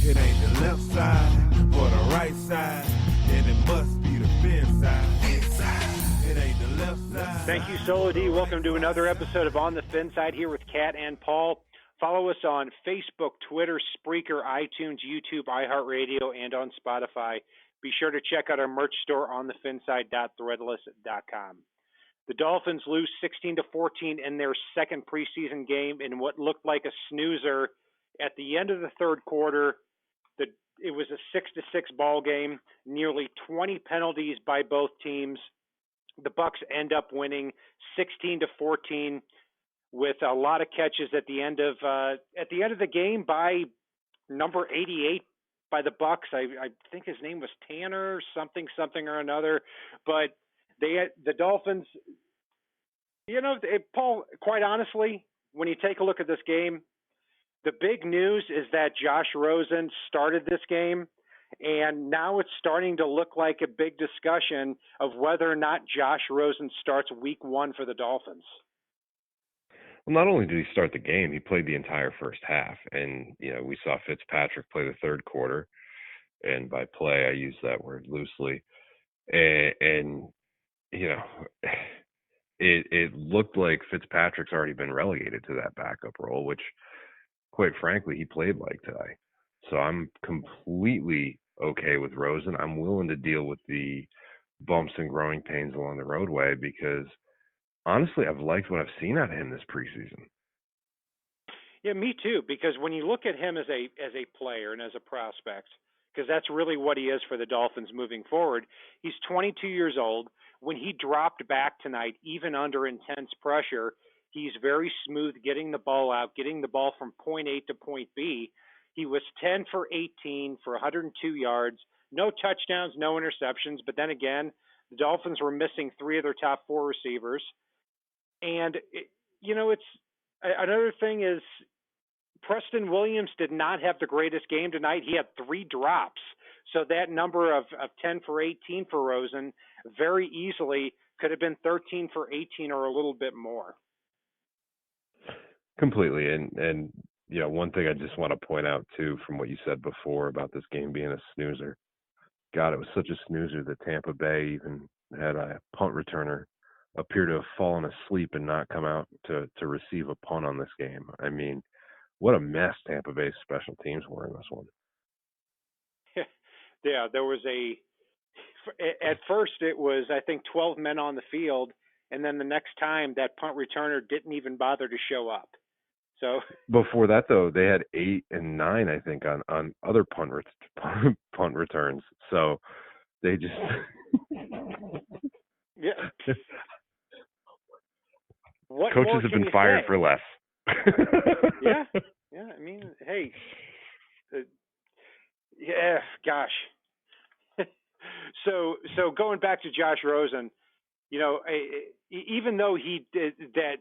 It ain't the left side or the right side, then it must be the fin side. It ain't the left side. Thank you, Solo D. Welcome to another episode of On the Fin Side here with Kat and Paul. Follow us on Facebook, Twitter, Spreaker, iTunes, YouTube, iHeartRadio, and on Spotify. Be sure to check out our merch store on thefinside.threadless.com. The Dolphins lose 16-14 in their second preseason game in what looked like a snoozer. At the end of the third quarter, it was a 6-6 ball game, nearly 20 penalties by both teams. The Bucs end up winning 16-14 with a lot of catches at the end of the game by number 88 by the Bucs. I think his name was Tanner something or another, but the Dolphins, Paul, quite honestly, when you take a look at this game, the big news is that Josh Rosen started this game, and now it's starting to look like a big discussion of whether or not Josh Rosen starts week 1 for the Dolphins. Well, not only did he start the game, he played the entire first half. And, we saw Fitzpatrick play the third quarter. And by play, I use that word loosely. And it looked like Fitzpatrick's already been relegated to that backup role, which, quite frankly, he played like today. So I'm completely okay with Rosen. I'm willing to deal with the bumps and growing pains along the roadway because, honestly, I've liked what I've seen out of him this preseason. Yeah, me too, because when you look at him as a player and as a prospect, because that's really what he is for the Dolphins moving forward, he's 22 years old. When he dropped back tonight, even under intense pressure, he's very smooth getting the ball out, getting the ball from point A to point B. He was 10 for 18 for 102 yards, no touchdowns, no interceptions. But then again, the Dolphins were missing 3 of their top 4 receivers. And, it's another thing is Preston Williams did not have the greatest game tonight. He had 3 drops. So that number of 10 for 18 for Rosen very easily could have been 13 for 18 or a little bit more. Completely. And one thing I just want to point out, too, from what you said before about this game being a snoozer. God, it was such a snoozer that Tampa Bay even had a punt returner appear to have fallen asleep and not come out to receive a punt on this game. I mean, what a mess Tampa Bay's special teams were in this one. Yeah, there was at first it was, I think, 12 men on the field, and then the next time that punt returner didn't even bother to show up. So before that, though, they had 8 and 9, I think, on other punt returns. So they just yeah. Coaches have been fired for less. Yeah. I mean, hey, gosh. So going back to Josh Rosen, even though he did that.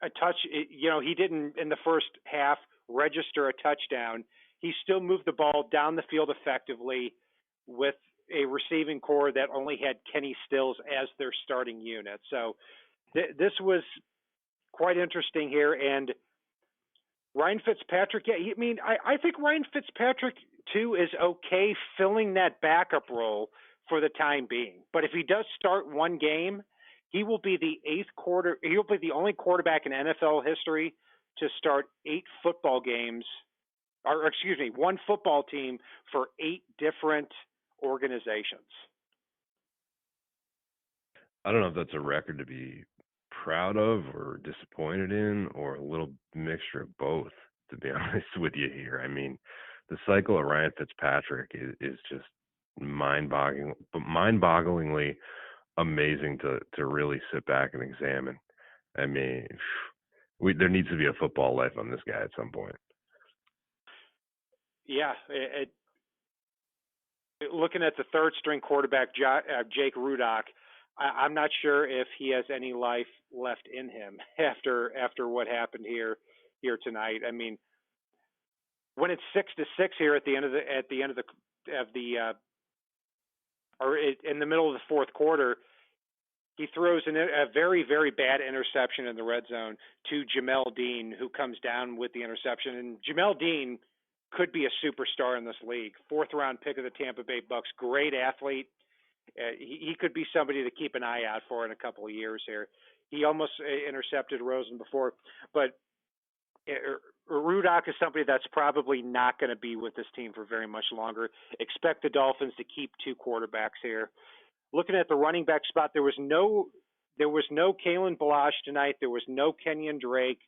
A touch, he didn't in the first half register a touchdown. He still moved the ball down the field effectively with a receiving core that only had Kenny Stills as their starting unit. So this was quite interesting here. And Ryan Fitzpatrick, I think Ryan Fitzpatrick too is okay filling that backup role for the time being. But if he does start one game, he will be he'll be the only quarterback in NFL history to start 8 football games, one football team for 8 different organizations. I don't know if that's a record to be proud of or disappointed in or a little mixture of both, to be honest with you here. I mean, the cycle of Ryan Fitzpatrick is just mind-bogglingly amazing to really sit back and examine. I mean, there needs to be a football life on this guy at some point. Yeah, looking at the third string quarterback, Jake Rudock, I'm not sure if he has any life left in him after what happened here tonight. I mean, when it's 6-6 here in the middle of the fourth quarter, he throws a very, very bad interception in the red zone to Jamel Dean, who comes down with the interception. And Jamel Dean could be a superstar in this league. Fourth round pick of the Tampa Bay Bucks, great athlete. He could be somebody to keep an eye out for in a couple of years here. He almost intercepted Rosen before, but Rudock is somebody that's probably not going to be with this team for very much longer. Expect the Dolphins to keep two quarterbacks here. Looking at the running back spot, there was no Kalen Balash tonight. There was no Kenyon Drake.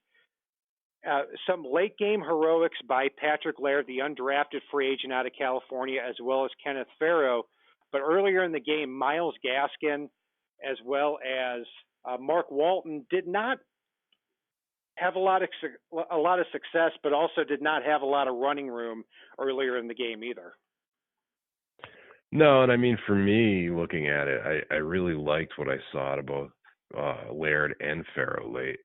Some late game heroics by Patrick Laird, the undrafted free agent out of California, as well as Kenneth Farrow. But earlier in the game, Myles Gaskin, as well as Mark Walton, did not have a lot of success, but also did not have a lot of running room earlier in the game either. No, and I mean, for me, looking at it, I really liked what I saw out of both Laird and Farrow late.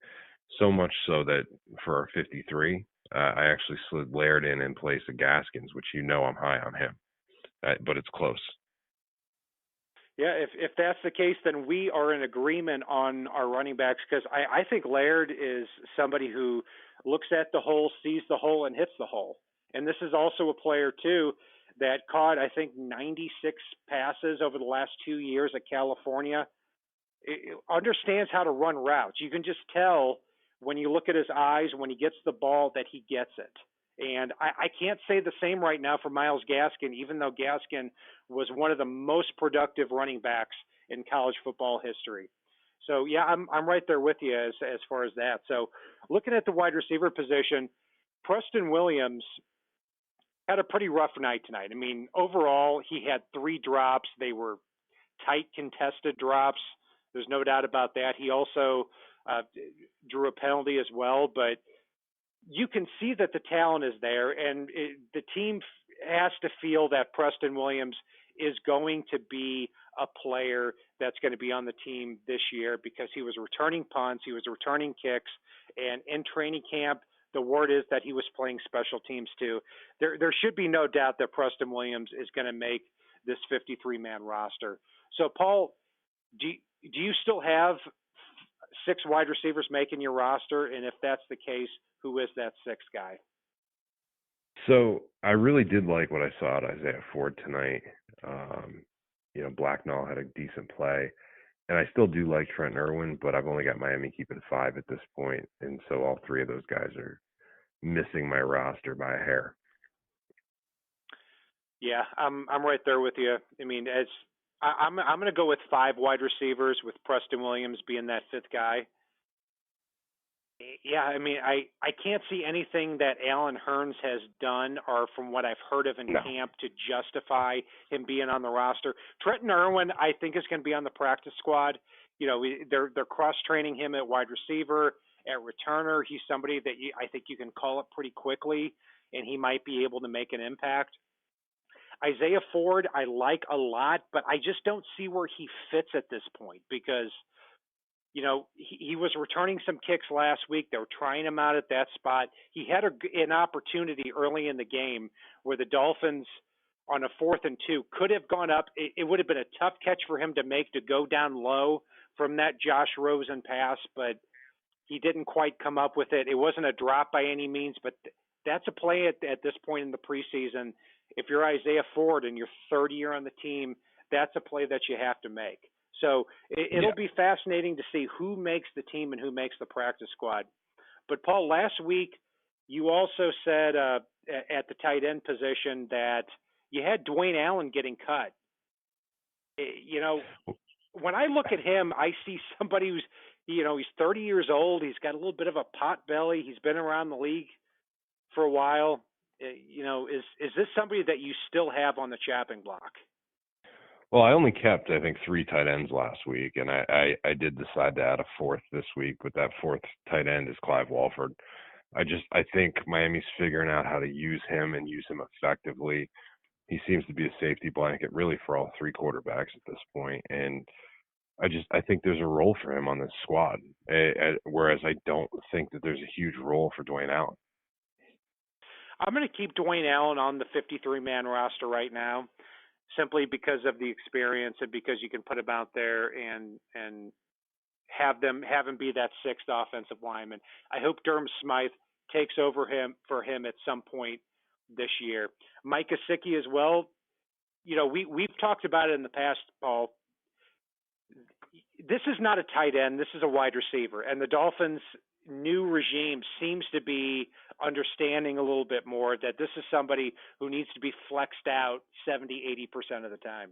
So much so that for our 53, I actually slid Laird in place of Gaskins, which I'm high on him, but it's close. Yeah, if that's the case, then we are in agreement on our running backs, because I think Laird is somebody who looks at the hole, sees the hole, and hits the hole. And this is also a player, too, that caught, I think, 96 passes over the last 2 years at California. It understands how to run routes. You can just tell when you look at his eyes, when he gets the ball, that he gets it. And I can't say the same right now for Myles Gaskin, even though Gaskin was one of the most productive running backs in college football history. So, yeah, I'm right there with you as far as that. So looking at the wide receiver position, Preston Williams had a pretty rough night tonight. I mean, overall, he had 3 drops. They were tight, contested drops. There's no doubt about that. He also drew a penalty as well, but you can see that the talent is there, and the team has to feel that Preston Williams is going to be a player that's going to be on the team this year, because he was returning punts, he was returning kicks, and in training camp, the word is that he was playing special teams too. There should be no doubt that Preston Williams is going to make this 53-man roster. So, Paul, do you still have 6 wide receivers making your roster? And if that's the case, who is that 6th guy? So I really did like what I saw at Isaiah Ford tonight. Blacknall had a decent play. And I still do like Trent Irwin, but I've only got Miami keeping 5 at this point. And so all 3 of those guys are missing my roster by a hair. Yeah, I'm right there with you. I mean, I'm going to go with 5 wide receivers, with Preston Williams being that 5th guy. Yeah, I mean, I can't see anything that Alan Hearns has done, or from what I've heard of in camp, to justify him being on the roster. Trenton Irwin, I think, is going to be on the practice squad. They're cross-training him at wide receiver, at returner. He's somebody that I think you can call up pretty quickly, and he might be able to make an impact. Isaiah Ford, I like a lot, but I just don't see where he fits at this point, because he was returning some kicks last week. They were trying him out at that spot. He had an opportunity early in the game where the Dolphins, on a 4th and 2, could have gone up. It would have been a tough catch for him to make, to go down low from that Josh Rosen pass, but he didn't quite come up with it. It wasn't a drop by any means, but that's a play at this point in the preseason. If you're Isaiah Ford and you're 3rd year on the team, that's a play that you have to make. So it'll be fascinating to see who makes the team and who makes the practice squad. But, Paul, last week you also said at the tight end position that you had Dwayne Allen getting cut. When I look at him, I see somebody who's, he's 30 years old. He's got a little bit of a pot belly. He's been around the league for a while. Is this somebody that you still have on the chopping block? Well, I only kept, I think, 3 tight ends last week, and I did decide to add a 4th this week, but that 4th tight end is Clive Walford. I think Miami's figuring out how to use him and use him effectively. He seems to be a safety blanket really for all 3 quarterbacks at this point, and I think there's a role for him on this squad, whereas I don't think that there's a huge role for Dwayne Allen. I'm going to keep Dwayne Allen on the 53-man roster right now, simply because of the experience and because you can put him out there and have him be that 6th offensive lineman. I hope Durham Smythe takes over for him at some point this year. Mike Gesicki as well. We've talked about it in the past, Paul. This is not a tight end. This is a wide receiver. And the Dolphins' new regime seems to be understanding a little bit more that this is somebody who needs to be flexed out 70-80% of the time.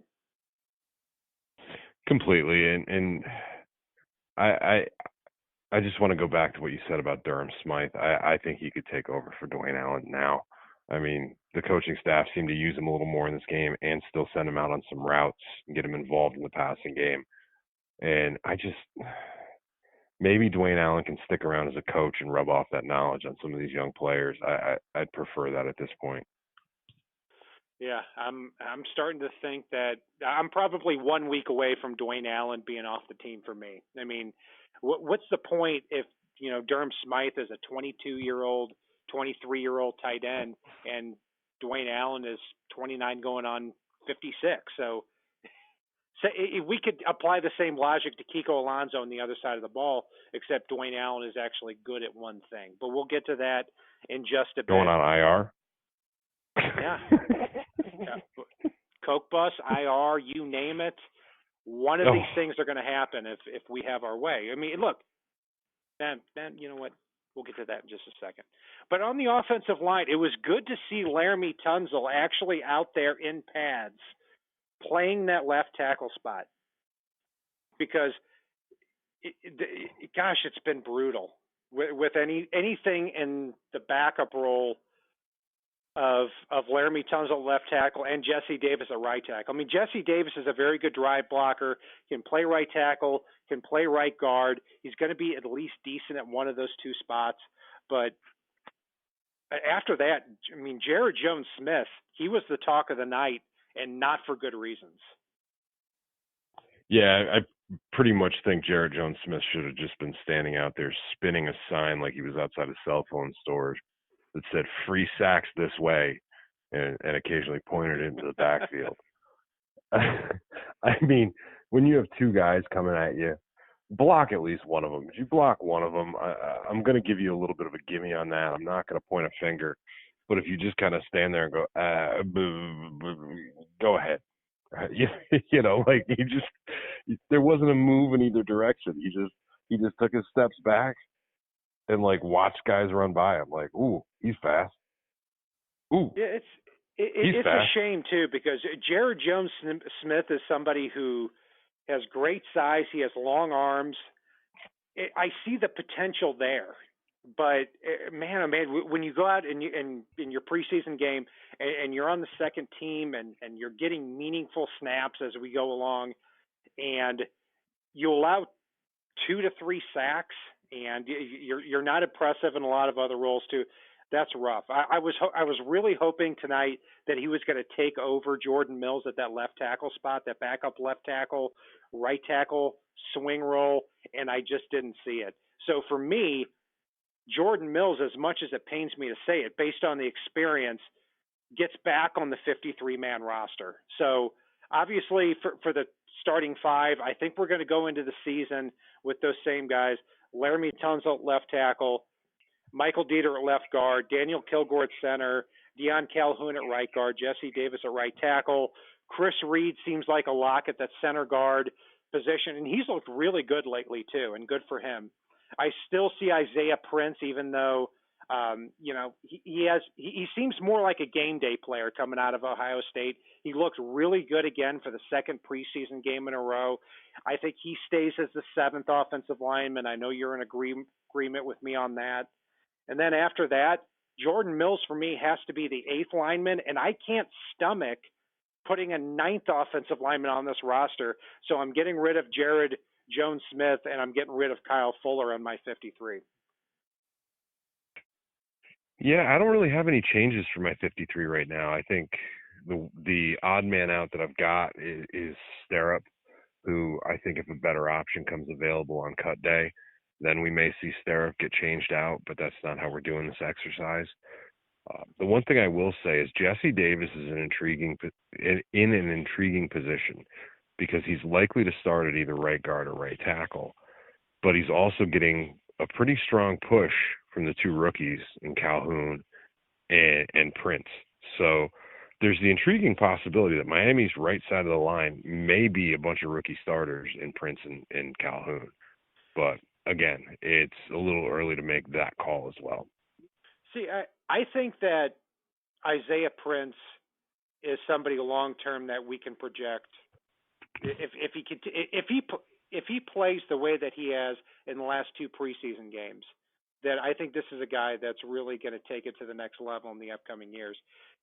Completely. And I just want to go back to what you said about Durham Smythe. I think he could take over for Dwayne Allen now. I mean, the coaching staff seemed to use him a little more in this game and still send him out on some routes and get him involved in the passing game. And maybe Dwayne Allen can stick around as a coach and rub off that knowledge on some of these young players. I'd prefer that at this point. Yeah, I'm starting to think that I'm probably 1 week away from Dwayne Allen being off the team for me. I mean, what's the point if Durham Smythe is a 22-year-old, 23-year-old tight end, and Dwayne Allen is 29 going on 56? So if we could apply the same logic to Kiko Alonso on the other side of the ball, except Dwayne Allen is actually good at one thing. But we'll get to that in just a bit. Going on IR? Yeah. Coke bus, IR, you name it. One of these things are going to happen if we have our way. I mean, look, then you know what? We'll get to that in just a second. But on the offensive line, it was good to see Laramie Tunsil actually out there in pads playing that left tackle spot because, it's been brutal with anything in the backup role of Laramie Tunsil left tackle and Jesse Davis at right tackle. I mean, Jesse Davis is a very good drive blocker, can play right tackle, can play right guard. He's going to be at least decent at one of those two spots. But after that, I mean, Jared Jones-Smith, he was the talk of the night, and not for good reasons. Yeah, I pretty much think Jared Jones-Smith should have just been standing out there spinning a sign like he was outside a cell phone store that said free sacks this way and occasionally pointed into the backfield. I mean, when you have two guys coming at you, block at least one of them. If you block one of them, I'm going to give you a little bit of a gimme on that. I'm not going to point a finger. But if you just kind of stand there and go, go ahead. Like there wasn't a move in either direction. He just took his steps back and watched guys run by him. Like, ooh, he's fast. Ooh, yeah, it's a shame too because Jared Jones-Smith is somebody who has great size. He has long arms. I see the potential there, but man, oh man, when you go out and in your preseason game and you're on the second team and you're getting meaningful snaps as we go along, and you allow 2 to 3 sacks. And you're not impressive in a lot of other roles too. That's rough. I was really hoping tonight that he was going to take over Jordan Mills at that left tackle spot, that backup left tackle, right tackle, swing role, and I just didn't see it. So for me, Jordan Mills, as much as it pains me to say it, based on the experience, gets back on the 53-man roster. So obviously for the starting 5, I think we're going to go into the season with those same guys. Laramie Tunsil at left tackle, Michael Dieter at left guard, Daniel Kilgore at center, Deion Calhoun at right guard, Jesse Davis at right tackle. Chris Reed seems like a lock at that center guard position, and he's looked really good lately too, and good for him. I still see Isaiah Prince, even though he seems more like a game day player coming out of Ohio State. He looked really good again for the second preseason game in a row. I think he stays as the 7th offensive lineman. I know you're in agreement with me on that. And then after that, Jordan Mills for me has to be the 8th lineman, and I can't stomach putting a 9th offensive lineman on this roster. So I'm getting rid of Jared Jones-Smith, and I'm getting rid of Kyle Fuller on my 53. Yeah, I don't really have any changes for my 53 right now. I think the odd man out that I've got is Sterup, who I think if a better option comes available on cut day, then we may see Sterup get changed out, but that's not how we're doing this exercise. The one thing I will say is Jesse Davis is in an intriguing position because he's likely to start at either right guard or right tackle, but he's also getting a pretty strong push from the 2 rookies in Calhoun and Prince. So there's the intriguing possibility that Miami's right side of the line may be a bunch of rookie starters in Prince and Calhoun. But again, it's a little early to make that call as well. See, I think that Isaiah Prince is somebody long term that we can project if he plays the way that he has in the last two preseason games. That I think this is a guy that's really going to take it to the next level in the upcoming years.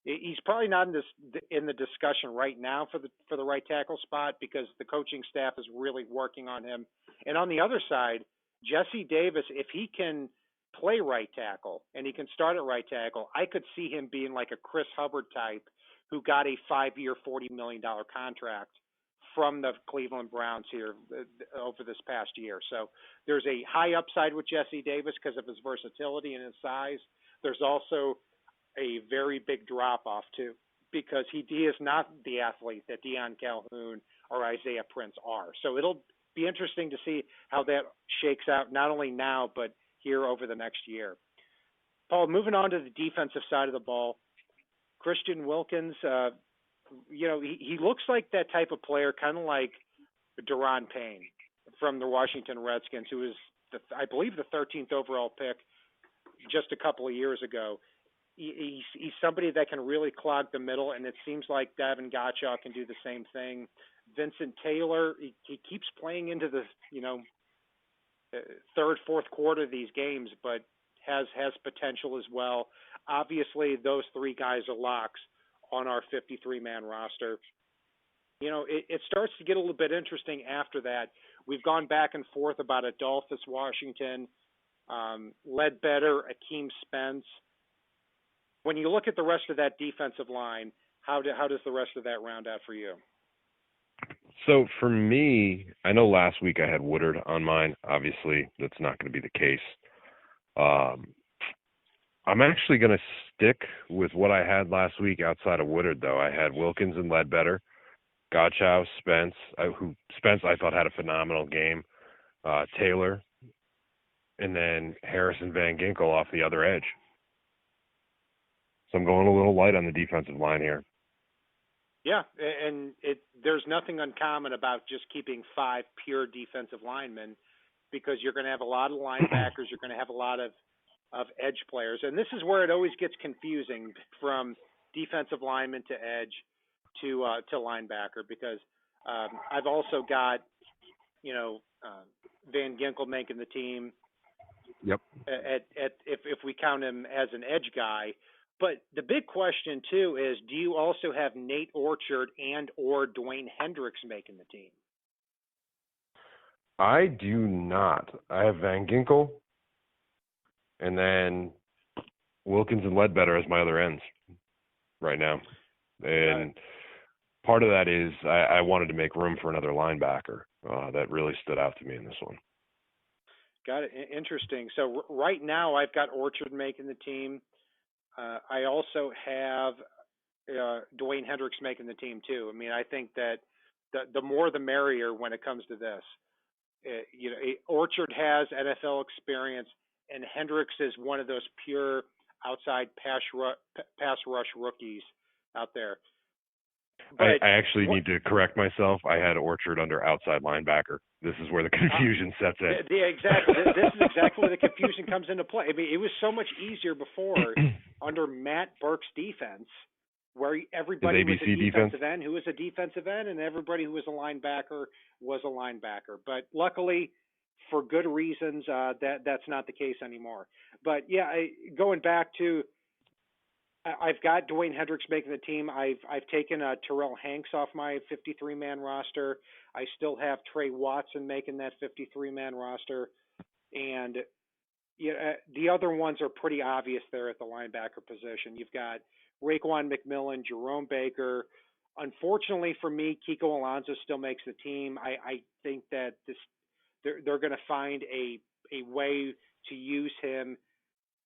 He's probably not in the discussion right now for the right tackle spot because the coaching staff is really working on him. And on the other side, Jesse Davis, if he can play right tackle and he can start at right tackle, I could see him being like a Chris Hubbard type who got a 5-year, $40 million contract from the Cleveland Browns here over this past year. So there's a high upside with Jesse Davis because of his versatility and his size. There's also a very big drop-off, too, because he is not the athlete that Deion Calhoun or Isaiah Prince are. So it'll be interesting to see how that shakes out, not only now, but here over the next year. Paul, moving on to the defensive side of the ball, Christian Wilkins, he looks like that type of player, kind of like Daron Payne from the Washington Redskins, who was, I believe, the 13th overall pick just a couple of years ago. He's somebody that can really clog the middle, and it seems like Davin Godchaux can do the same thing. Vincent Taylor, he keeps playing into the third, fourth quarter of these games, but has potential as well. Obviously, those three guys are locks on our 53-man roster. It starts to get a little bit interesting after that. We've gone back and forth about Adolphus Washington, Ledbetter, Akeem Spence. When you look at the rest of that defensive line, how does the rest of that round out for you? So for me, I know last week I had Woodard on mine. Obviously, that's not going to be the case. I'm actually going to stick with what I had last week outside of Woodard, though. I had Wilkins and Ledbetter, Godchaux, Spence, Spence I thought had a phenomenal game, Taylor, and then Harrison Van Ginkel off the other edge. So I'm going a little light on the defensive line here. Yeah, and there's nothing uncommon about just keeping 5 pure defensive linemen because you're going to have a lot of linebackers, you're going to have a lot of edge players. And this is where it always gets confusing from defensive lineman to edge to linebacker because I've also got, Van Ginkel making the team. Yep. If we count him as an edge guy. But the big question, too, is do you also have Nate Orchard and or Dwayne Hendricks making the team? I do not. I have Van Ginkel and then Wilkins and Ledbetter as my other ends right now. And part of that is I wanted to make room for another linebacker. That really stood out to me in this one. Got it. Interesting. So right now I've got Orchard making the team. I also have Dwayne Hendricks making the team too. I mean, I think that the more the merrier when it comes to this. Orchard has NFL experience, and Hendricks is one of those pure outside pass rush rookies out there. But I actually need to correct myself. I had Orchard under outside linebacker. This is where the confusion sets in. Yeah, exactly. This is exactly where the confusion comes into play. I mean, it was so much easier before under Matt Burke's defense, where everybody was a defensive end who was a defensive end, and everybody who was a linebacker was a linebacker. But luckily, for good reasons, that's not the case anymore. But yeah, going back to, I've got Dwayne Hendricks making the team. I've taken Terrell Hanks off my 53-man roster. I still have Trey Watson making that 53-man roster, and the other ones are pretty obvious there at the linebacker position. You've got Raekwon McMillan, Jerome Baker. Unfortunately for me, Kiko Alonso still makes the team. I think that they're going to find a way to use him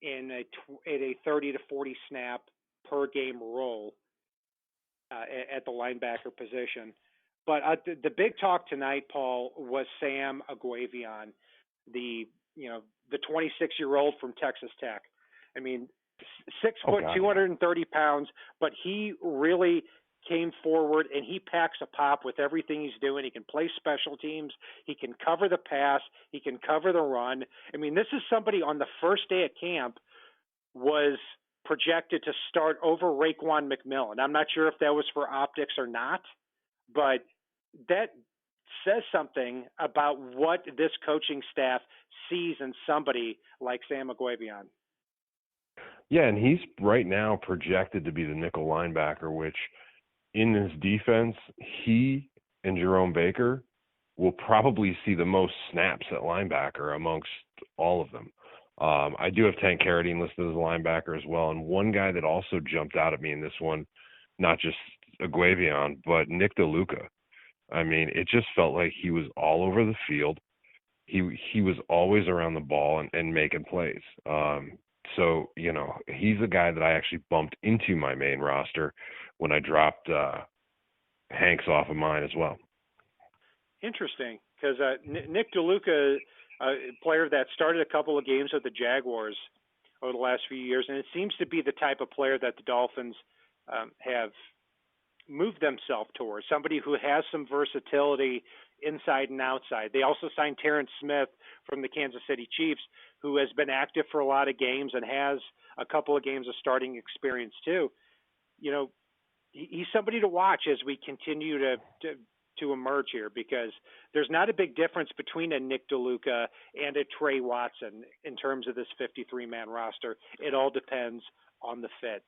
in a 30 to 40 snap per game role at the linebacker position. But the big talk tonight, Paul, was Sam Aguavion, the 26-year-old from Texas Tech. I mean, 6 Oh foot, God, 230 pounds, but he really came forward and he packs a pop with everything he's doing. He can play special teams. He can cover the pass. He can cover the run. I mean, this is somebody on the first day at camp was projected to start over Raekwon McMillan. I'm not sure if that was for optics or not, but that says something about what this coaching staff sees in somebody like Sam Aguavion. Yeah, and he's right now projected to be the nickel linebacker, which in this defense, he and Jerome Baker will probably see the most snaps at linebacker amongst all of them. I do have Tank Carradine listed as a linebacker as well, and one guy that also jumped out at me in this one, not just Aguavion, but Nick DeLuca. I mean, it just felt like he was all over the field. He was always around the ball and making plays. So, he's a guy that I actually bumped into my main roster when I dropped Hanks off of mine as well. Interesting, because Nick DeLuca, a player that started a couple of games with the Jaguars over the last few years, and it seems to be the type of player that the Dolphins have moved themselves towards, somebody who has some versatility inside and outside. They also signed Terrence Smith from the Kansas City Chiefs, who has been active for a lot of games and has a couple of games of starting experience too. He's somebody to watch as we continue to emerge here, because there's not a big difference between a Nick DeLuca and a Trey Watson in terms of this 53-man roster. It all depends on the fit.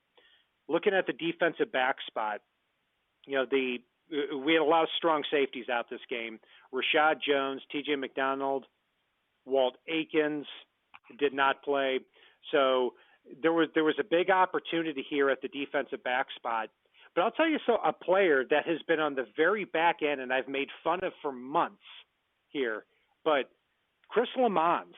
Looking at the defensive back spot, we had a lot of strong safeties out this game. Rashad Jones, TJ McDonald, Walt Aikens did not play. So there was a big opportunity here at the defensive back spot. But I'll tell you a player that has been on the very back end and I've made fun of for months here, but Chris Lamons,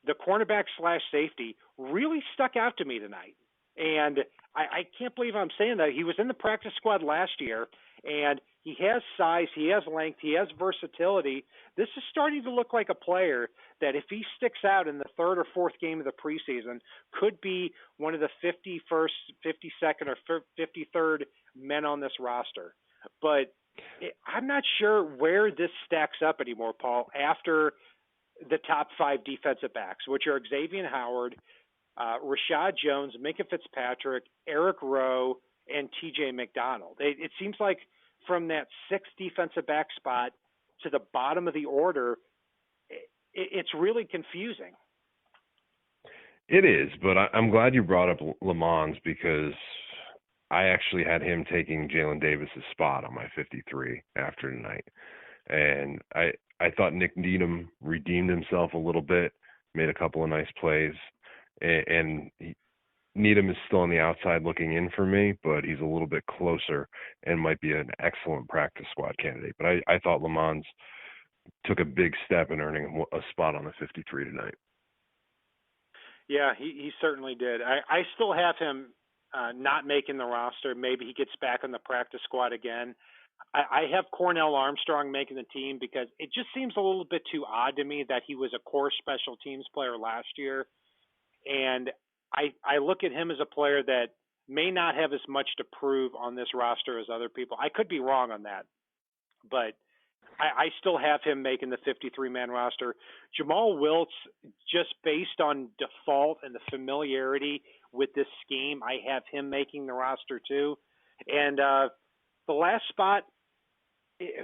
the cornerback / safety, really stuck out to me tonight. And I can't believe I'm saying that. He was in the practice squad last year, and he has size, he has length, he has versatility. This is starting to look like a player that, if he sticks out in the third or fourth game of the preseason, could be one of the 51st, 52nd, or 53rd men on this roster. But I'm not sure where this stacks up anymore, Paul, after the top 5 defensive backs, which are Xavier Howard, Rashad Jones, Minkah Fitzpatrick, Eric Rowe, and TJ McDonald. It seems like from that 6th defensive back spot to the bottom of the order, it's really confusing. It is, but I'm glad you brought up Lamons, because I actually had him taking Jalen Davis's spot on my 53 after tonight. And I thought Nick Needham redeemed himself a little bit, made a couple of nice plays. And Needham is still on the outside looking in for me, but he's a little bit closer and might be an excellent practice squad candidate. But I thought Lamons took a big step in earning a spot on the 53 tonight. Yeah, he certainly did. I still have him not making the roster. Maybe he gets back on the practice squad again. I have Cornell Armstrong making the team, because it just seems a little bit too odd to me that he was a core special teams player last year. And I look at him as a player that may not have as much to prove on this roster as other people. I could be wrong on that, but I still have him making the 53-man roster. Jamal Wiltz, just based on default and the familiarity with this scheme, I have him making the roster too. And the last spot,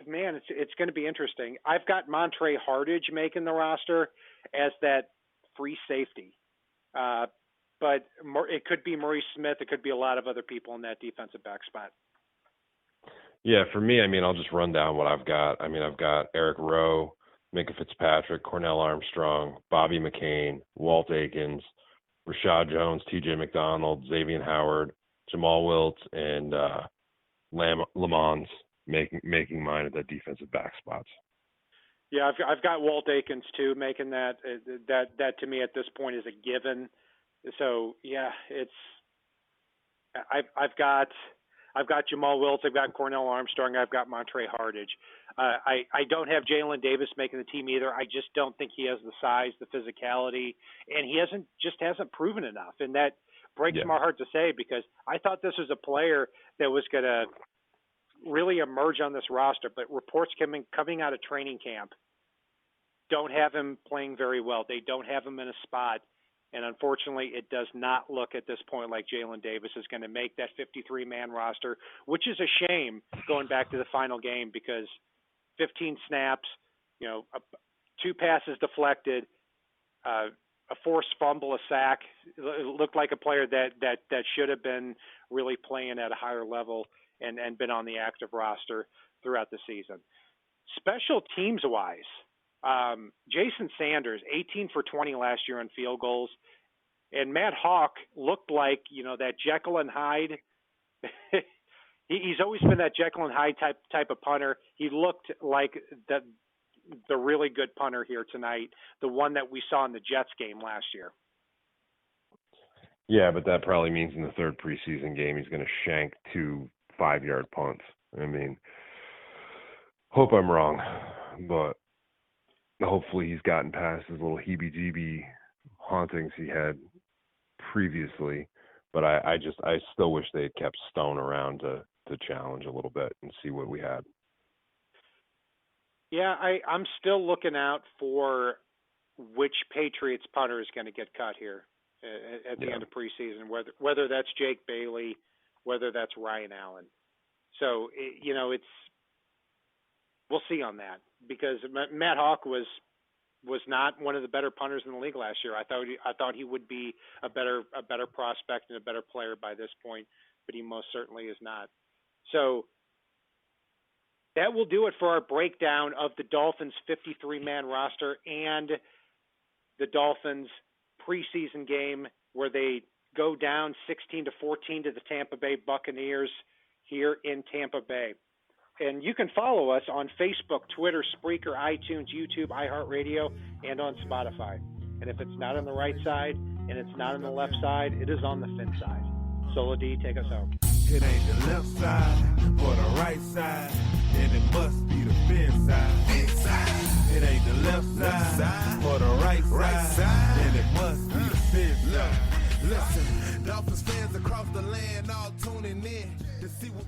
man, it's going to be interesting. I've got Montre Hardage making the roster as that free safety. But it could be Maurice Smith. It could be a lot of other people in that defensive back spot. Yeah, for me, I'll just run down what I've got. I've got Eric Rowe, Minkah Fitzpatrick, Cornell Armstrong, Bobby McCain, Walt Aikens, Rashad Jones, TJ McDonald, Xavier Howard, Jamal Wiltz, and Lamons making mine at the defensive back spots. Yeah, I've got Walt Aikens too making that. That to me at this point is a given. So yeah, I've got Jamal Wiltz, I've got Cornell Armstrong, I've got Montre Hardage. I don't have Jalen Davis making the team either. I just don't think he has the size, the physicality, and he hasn't proven enough. And that breaks my heart to say, because I thought this was a player that was going to really emerge on this roster, but reports coming out of training camp don't have him playing very well. They don't have him in a spot. And unfortunately, it does not look at this point like Jalen Davis is going to make that 53-man roster, which is a shame going back to the final game, because 15 snaps, 2 passes deflected, a forced fumble, a sack. It looked like a player that should have been really playing at a higher level and been on the active roster throughout the season. Special teams-wise, Jason Sanders, 18 for 20 last year on field goals. And Matt Hawk looked like, that Jekyll and Hyde. He's always been that Jekyll and Hyde type of punter. He looked like the really good punter here tonight, the one that we saw in the Jets game last year. Yeah, but that probably means in the third preseason game he's going to shank 2 5-yard punts. I mean, hope I'm wrong, but hopefully he's gotten past his little heebie-jeebie hauntings he had previously. But I still wish they had kept Stone around to challenge a little bit and see what we had. Yeah, I'm still looking out for which Patriots punter is going to get cut here at the end of preseason, whether that's Jake Bailey, whether that's Ryan Allen. So, we'll see on that, because Matt Hawk was not one of the better punters in the league last year. I thought he would be a better prospect and a better player by this point, but he most certainly is not. So that will do it for our breakdown of the Dolphins' 53-man roster and the Dolphins' preseason game, where they go down 16-14 to the Tampa Bay Buccaneers here in Tampa Bay. And you can follow us on Facebook, Twitter, Spreaker, iTunes, YouTube, iHeartRadio, and on Spotify. And if it's not on the right side and it's not on the left side, it is on the fin side. Solo D, take us home. It ain't the left side or the right side, and it must be the fin side. Inside. It ain't the left side or the right side, and it must be the fin side. Listen, Dolphins fans across the land all tuning in to see what